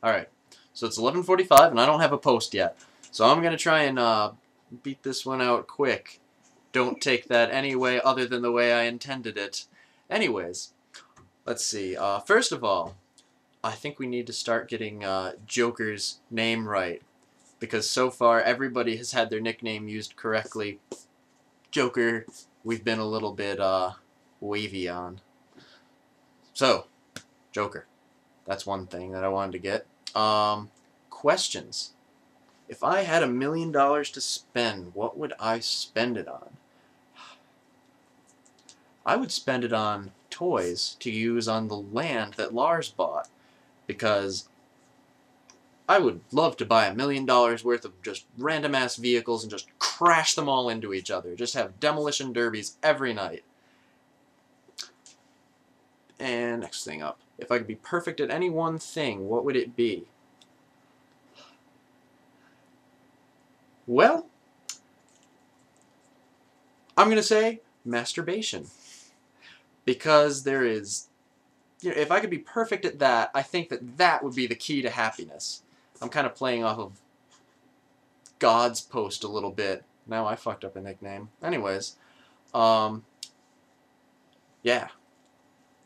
Alright, so it's 11:45 and I don't have a post yet. So I'm going to try and beat this one out quick. Don't take that any way other than the way I intended it. Anyways, let's see. First of all, I think we need to start getting Joker's name right. Because so far everybody has had their nickname used correctly. Joker, we've been a little bit wavy on. So, Joker. That's one thing that I wanted to get. Questions. If I had $1 million to spend, what would I spend it on? I would spend it on toys to use on the land that Lars bought. Because I would love to buy $1 million worth of just random-ass vehicles and just crash them all into each other. Just have demolition derbies every night. And next thing up. If I could be perfect at any one thing, what would it be? Well, I'm going to say masturbation. Because there is... You know, if I could be perfect at that, I think that that would be the key to happiness. I'm kind of playing off of God's post a little bit. Now I fucked up a nickname. Anyways, yeah.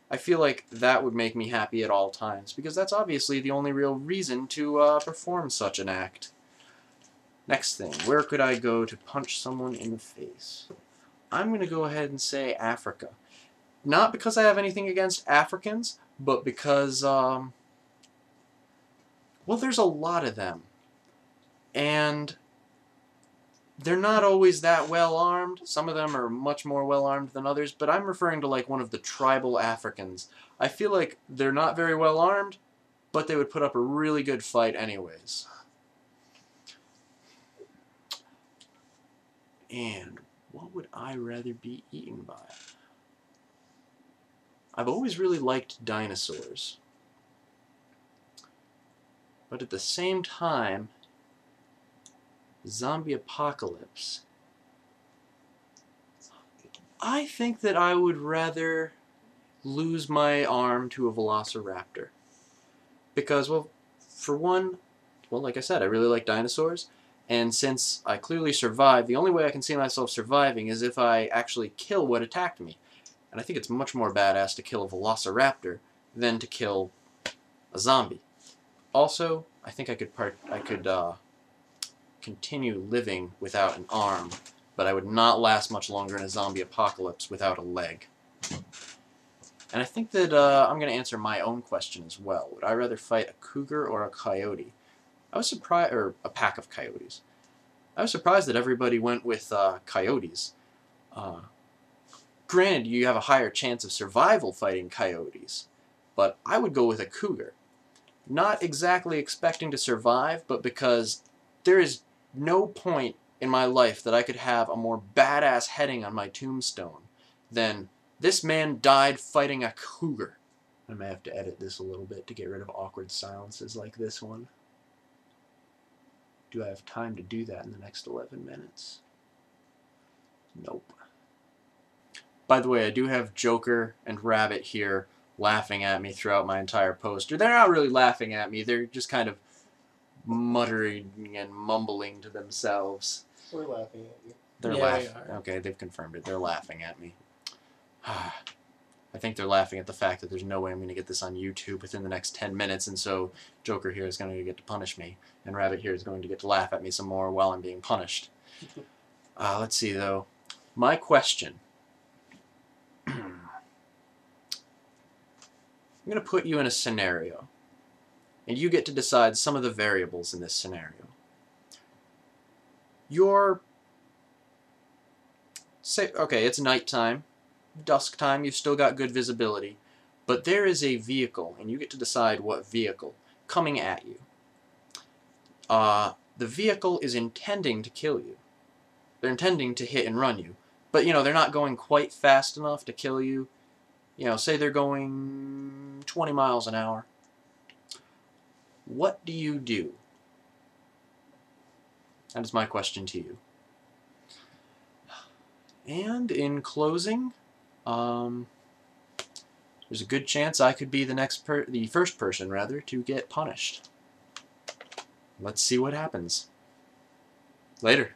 I feel like that would make me happy at all times, because that's obviously the only real reason to perform such an act. Next thing, where could I go to punch someone in the face? I'm going to go ahead and say Africa. Not because I have anything against Africans, but because, well, there's a lot of them. And they're not always that well armed. Some of them are much more well armed than others, but I'm referring to like one of the tribal Africans. I feel like they're not very well armed, but they would put up a really good fight anyways. And what would I rather be eaten by? I've always really liked dinosaurs. But at the same time, zombie apocalypse. I think that I would rather lose my arm to a velociraptor. Because, well, for one, well, like I said, I really like dinosaurs. And since I clearly survived, the only way I can see myself surviving is if I actually kill what attacked me. And I think it's much more badass to kill a velociraptor than to kill a zombie. Also, I think I could continue living without an arm, but I would not last much longer in a zombie apocalypse without a leg. And I think that I'm going to answer my own question as well. Would I rather fight a cougar or a coyote? I was surprised, or a pack of coyotes. I was surprised that everybody went with coyotes. Granted, you have a higher chance of survival fighting coyotes, but I would go with a cougar. Not exactly expecting to survive, but because there is no point in my life that I could have a more badass heading on my tombstone than "This man died fighting a cougar." I may have to edit this a little bit to get rid of awkward silences like this one. Do I have time to do that in the next 11 minutes? Nope. By the way, I do have Joker and Rabbit here laughing at me throughout my entire poster. They're not really laughing at me, they're just kind of muttering and mumbling to themselves. We're laughing at you. They're laughing. Okay, they've confirmed it. They're laughing at me. I think they're laughing at the fact that there's no way I'm going to get this on YouTube within the next 10 minutes, and so Joker here is going to get to punish me, and Rabbit here is going to get to laugh at me some more while I'm being punished. Let's see, though. My question. I'm going to put you in a scenario, and you get to decide some of the variables in this scenario. Okay, it's nighttime, dusk time, you've still got good visibility, but there is a vehicle, and you get to decide what vehicle, coming at you. The vehicle is intending to kill you. They're intending to hit and run you, but, you know, they're not going quite fast enough to kill you. You know, say they're going 20 miles an hour. What do you do? That is my question to you. And in closing, there's a good chance I could be the first person, rather, to get punished. let's see what happens. Later.